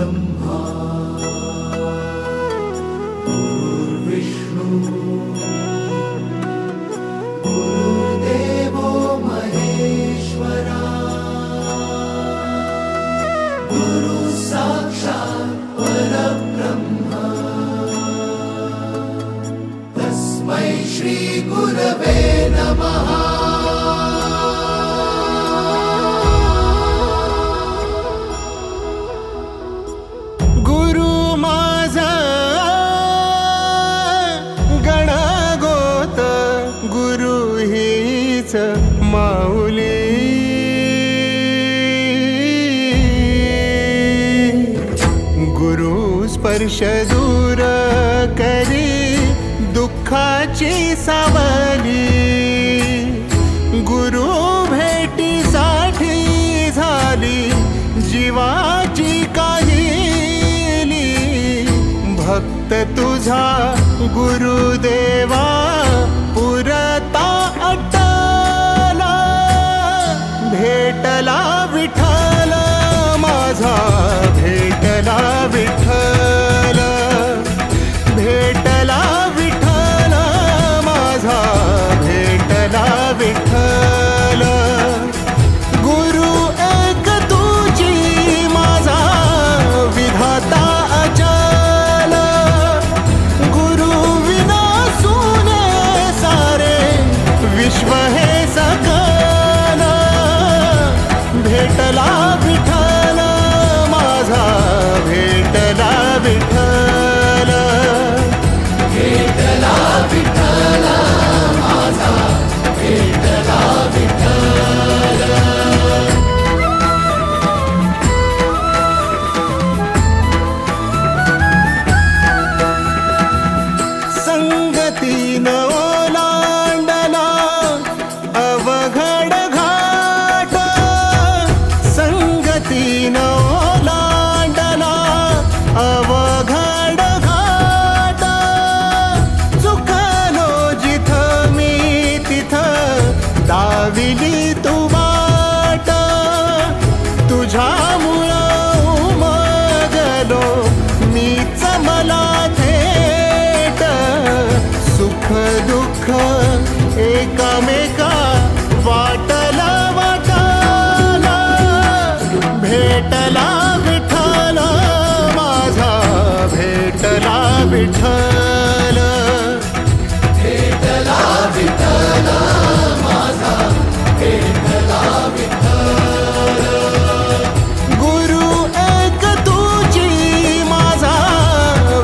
ब्रह्मा गुरुर्विष्णु गुरुर्देवो महेश्वरा गुरु साक्षात् परब्रह्म तस्मै श्री गुरवे नमः। माऊली गुरु स्पर्श दूर करी दुःखाची सावली गुरु भेटीसाठी झाली जीवाची काहिली भक्त तुझा गुरुदेवा पुरता भेटला विठ्ठल माझा भेटला विठ्ठल भेटला विठ्ठल माझा भेटला विठ्ठल गुरु एक तुझी माझा विधाता अचल गुरु विना सुने सारे विश्व हे सकल भेटला विठ्ठल माझा भेटला विठ्ठल भेटला विठ्ठल माझा भेटला विठ्ठल। संगतीन ओलांडला अवघड घाट संगतीन ओलांडला अवघड घाट चुकलो जिथं मी तिथं दाविली तू वाट तुझ्यामुळं उमगलो मीच मला थेट सुख दुःख एकामेका वाटला वाटला भेटला विठ्ठल माझा भेटला विठ्ठल भेटला विठ्ठल माझा भेटला विठ्ठल गुरु एक तुझी माझा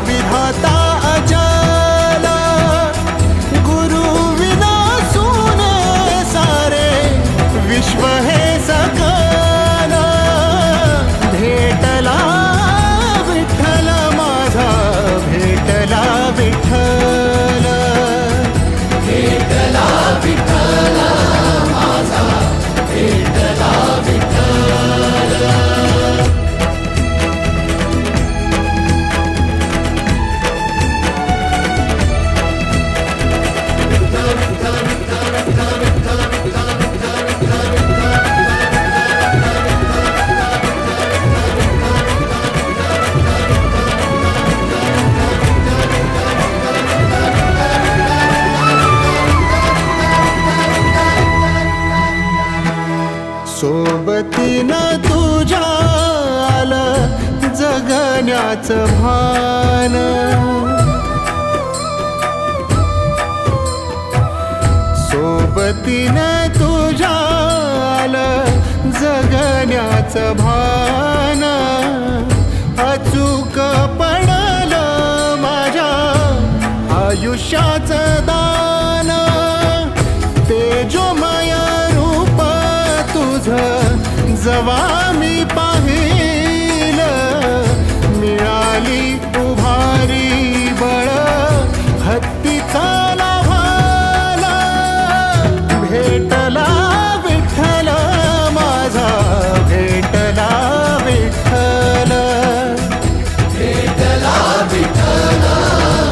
विधाता अचल गुरु विना सुने सारे विश्व हे सकल भेटला विठ्ठल माझा भेटला विठ्ठल भेटला विठ्ठल माझा भेटला विठ्ठल। सोबतीनं तुझ्या आलं जगण्याचं भान सोबतीनं तुझ्या आलं जगण्याचं भान अचूक पडलं माझ्या आयुष्याचं दान तेजोमय रूप तुझं जवा मी पाहिलं मिळाली उभारी बळ हत्तीचा लाभाला भेटला विठ्ठल माझा भेटला विठ्ठल भेटला विठ्ठल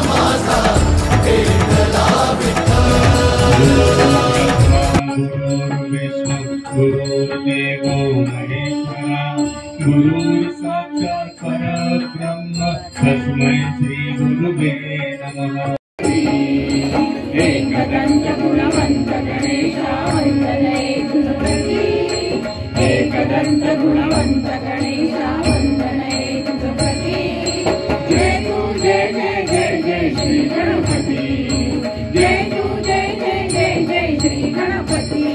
माझा भेटला विठ्ठल। विष्णु गुरुर्देवो महेश्वरा गुरुः साक्षात् परब्रह्म तस्मै श्री गुरुवे नमः। एकदंत गुणवंत गणेशा वंदने गुरुपति एकदंत गुणवंत गणेशा वंदने गुरुपति जय तू जय जय जय जय श्री गणपति जय तू जय जय जय जय श्री गणपति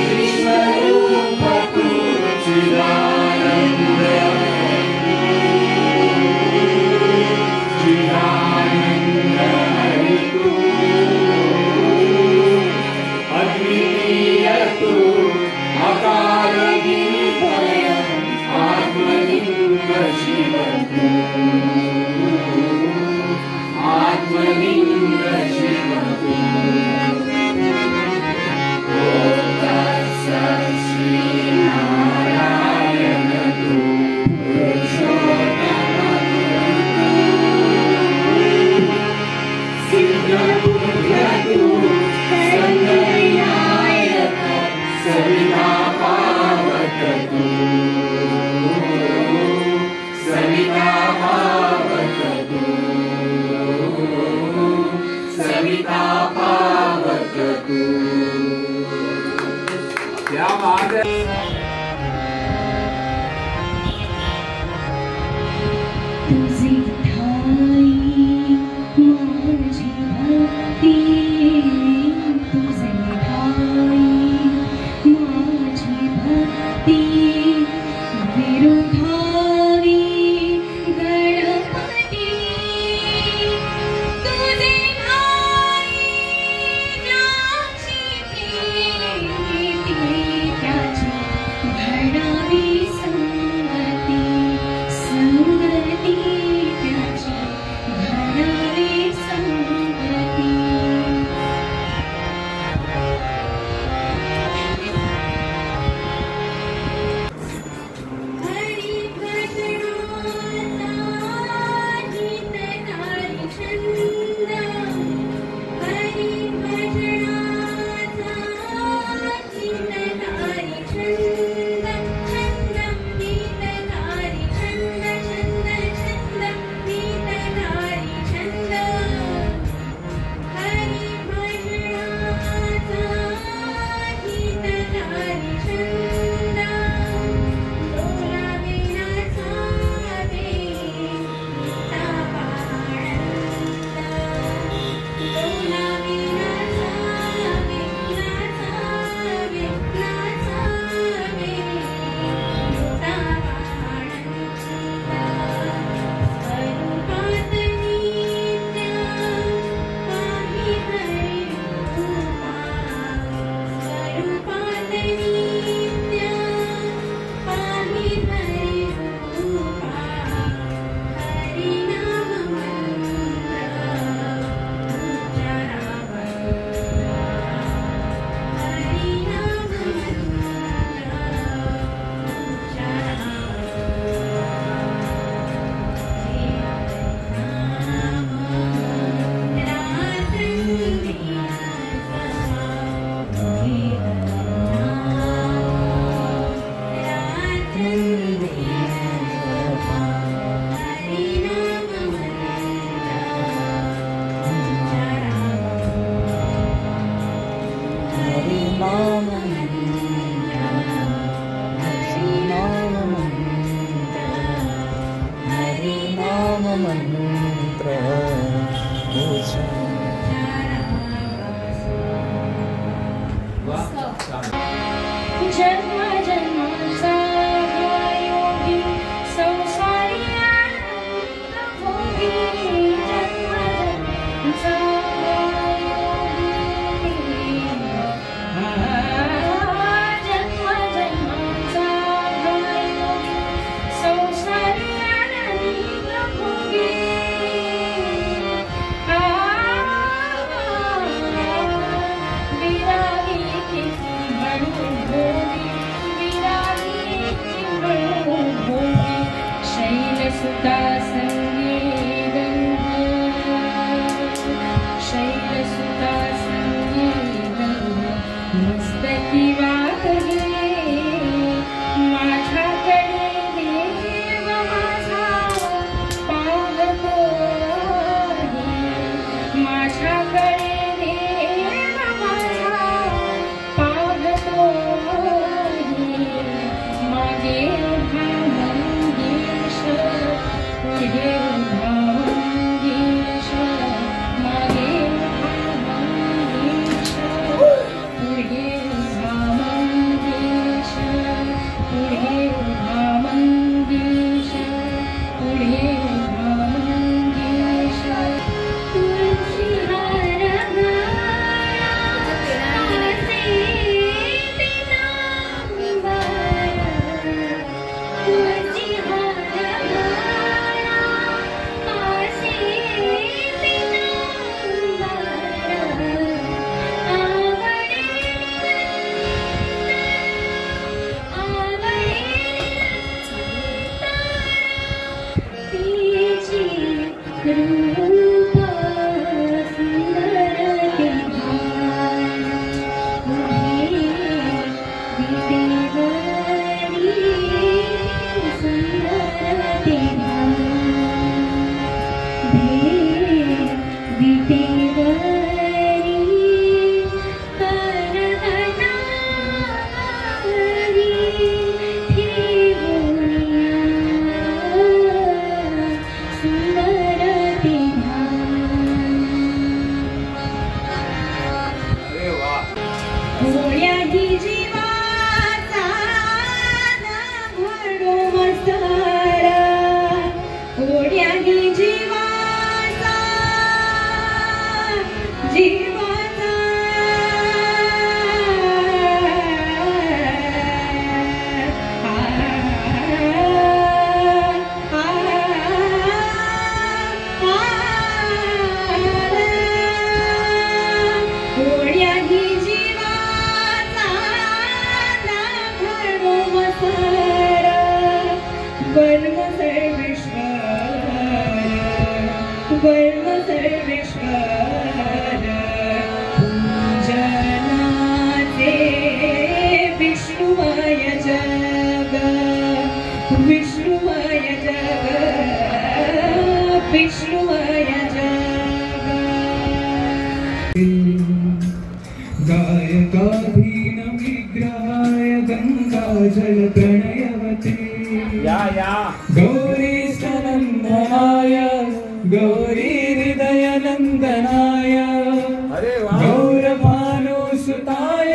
विश्वरूप तू क्या बात है। तुझी ठाई माझी भक्ती, तुझी ठाई माझी भक्ती, विरुधावी गणपती, तुझे ठाई ज्याची प्रीती, त्याची घडावी संगती, संगती त्याची घडावी संगती. हरी भजनाचा गीतकारी छंद, हरी भजनाचा गीतकारी छंद, छंदं गीतकारी छंद, छंद छंदं गीतकारी छंद, हरी भजनाचा गीतकारी छंद, डोलाविनाचा वेता पाळंद, डोलाविनाचा विघ्नाचा विघ्नाचा वेता पाळंद, स्वरूपात नित्य पाही हरी रूपा, स्वरूपात नित्य पाही हरी रूपा, हरी नाम मंत्र उच्चारावा, हरी नाम मंत्र जन्म जन्माचा योगी संसारी आनंद भोगी, जन्म जन्माचा योगी, जन्म जन्माचा योगी संसारी आनंद भोगी, विरागी म्हणून भोगी, गंगा जल प्रणयवती गौरी स्तनंदनाय गौरी हृदय नंदनाय गौरभानुसुताय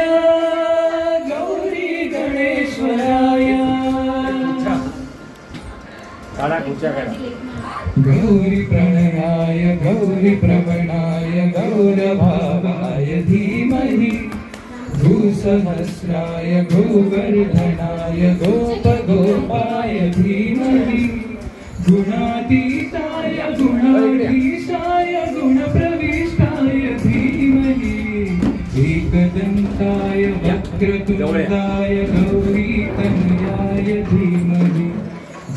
गौरी गणेश्वराय गौरी प्रणयाय गौरी प्रवणाय गौरभावाय धीमहि भूसहस्राय गोवर्धनाय गोपगोपाय धीमहि गुणातीताय गुणाधीशाय गुणप्रविष्टाय धीमहि एकदन्ताय वक्रतुण्डाय गौरीतनयाय धीमहि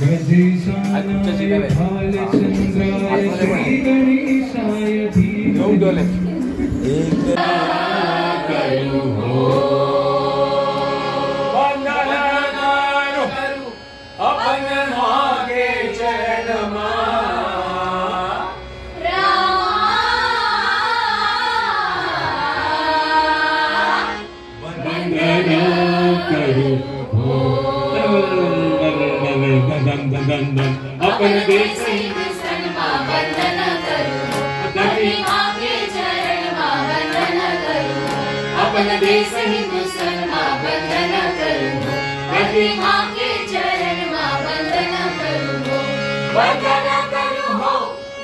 गजेशानाय भालचन्द्राय श्रीगणेशाय धीमहि अपन देश हिंदुस्तान मां वंदन करूं अपनी मां के चरण मां वंदन करूं अपन देश हिंदुस्तान मां वंदन करूं अपनी मां के चरण मां वंदन करूं वंदन करूं हो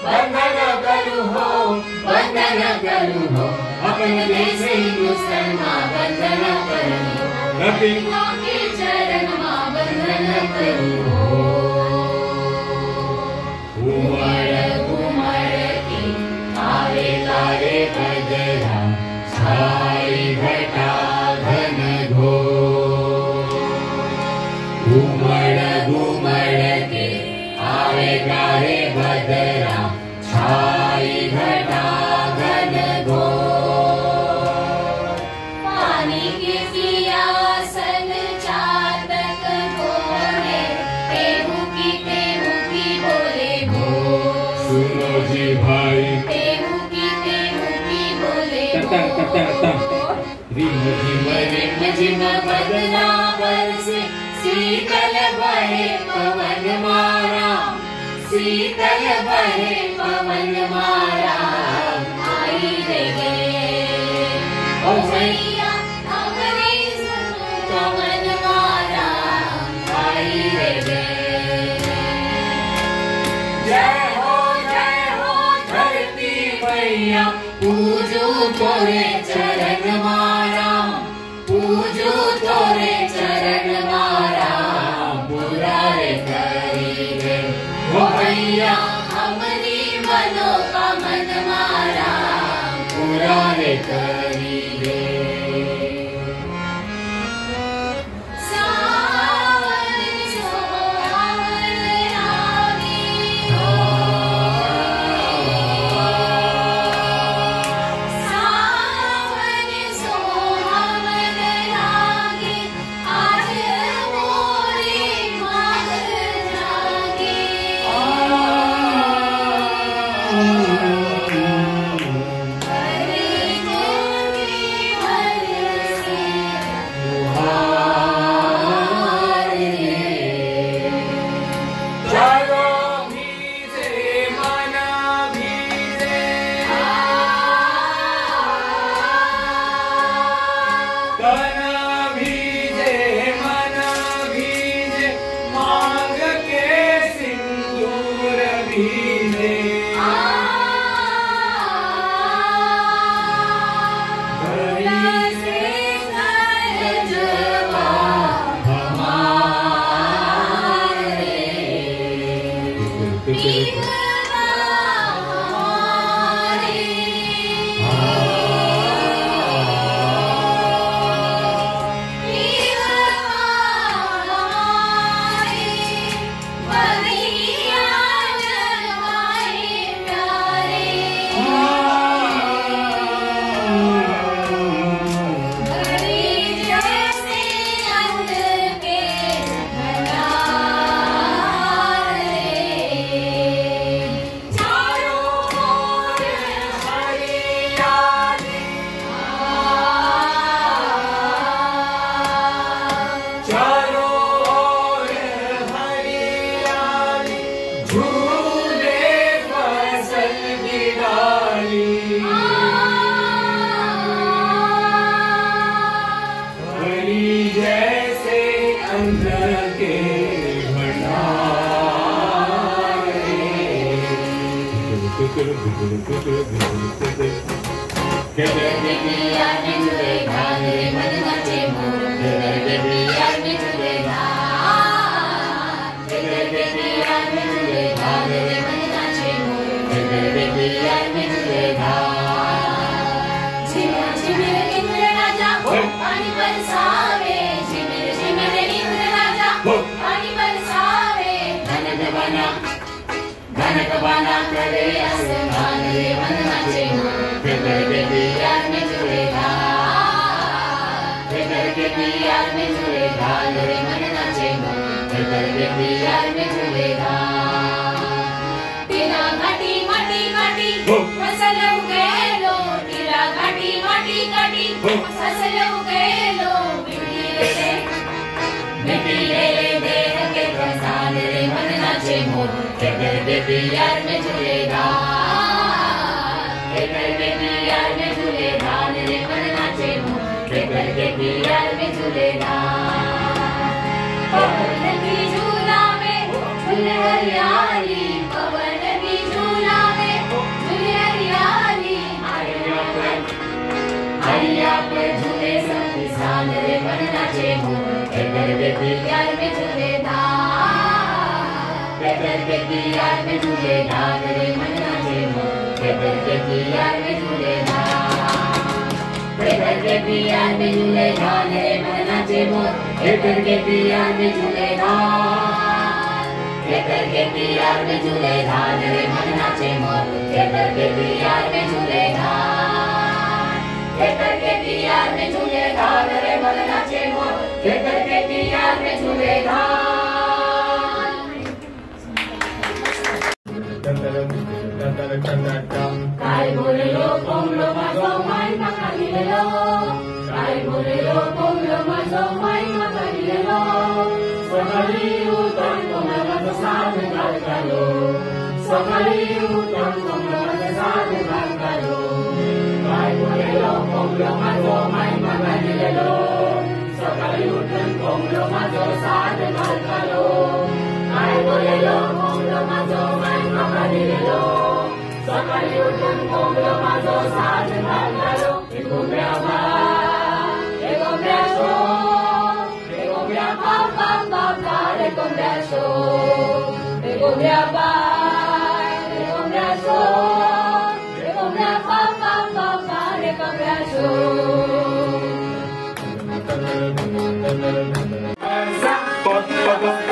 वंदन करूं हो वंदन करूं हो अपन देश हिंदुस्तान मां वंदन करूं अपनी मां के चरण मां वंदन करूं उमड़ की आवे तारे बदला छाई घटा घन घोर उमड़ के आवे तारे बदला छाई घटा घन घोर पानी के पियासन चातक घोरे तेहू की बोले सुनो जी भाई तेहू की बोले रिम झिम बदला बरसे शीतल बहे पवन मारा शीतल बहे पवन मारा आई रे गे ओ भैया हमरे सुनो पवन मारा आई रे गे जय हो धरती मैया पूजू तोरे चरण मारा पूजू तोरे चरण मारा पूरा रे करी रे ओ भैया हमरी मनोकामन मारा पूरा रे करी रे सावन मंत्र के बना करे आसमान रे मन नाचे फिकर के प्यार में झूलेगा फिकर के प्यार में झूलेगा रे मन नाचे फिकर के प्यार में झूलेगा तेरा घाटी माटी काटी फसल उगेलो तेरा घाटी माटी काटी फसल उगेलो मिट्टी ले देख के प्रसाद रे मन नाचे मोर फिकर के प्यार में झूलेगा फिकर के प्यार में झूलेगा रे मन नाचे मोर फिकर के प्यार में झूलेगा पवन की झूला में झूले हरियाली पवन की झूला में झूले हरियाली हरिया पर झूले सब किसान रे मन नाचे मोर फिकर के प्यार में झूलेगा फिकर के प्यार में झूलेगा रे मन नाचे मोर फिकर के प्यार में झूलेगा फिकर के प्यार में झूलेगा रे मन नाचे मोर फिकर के प्यार में झूलेगा फिकर के प्यार में झूलेगा रे मन नाचे मोर फिकर के प्यार में झूलेगा फिकर के प्यार में झूलेगा रे मन नाचे मोर फिकर के प्यार में झूलेगा Kai bolelo ponglo mazo mai makalilelo Kai bolelo ponglo mazo mai makalilelo Sakali utan komala sadu kalkalo Sakali utan komala sadu kalkalo Kai bolelo ponglo mazo mai makalilelo Sakali utan komala mazo sadu kalkalo Kai bolelo ponglo mazo mai makalilelo Sakali utan komlo mazo sadu kalkalo Egombia so Egombia pa pa pa pa Egombia so Egombia pa Egombia so Egombia pa pa pa pa Egombia so Pot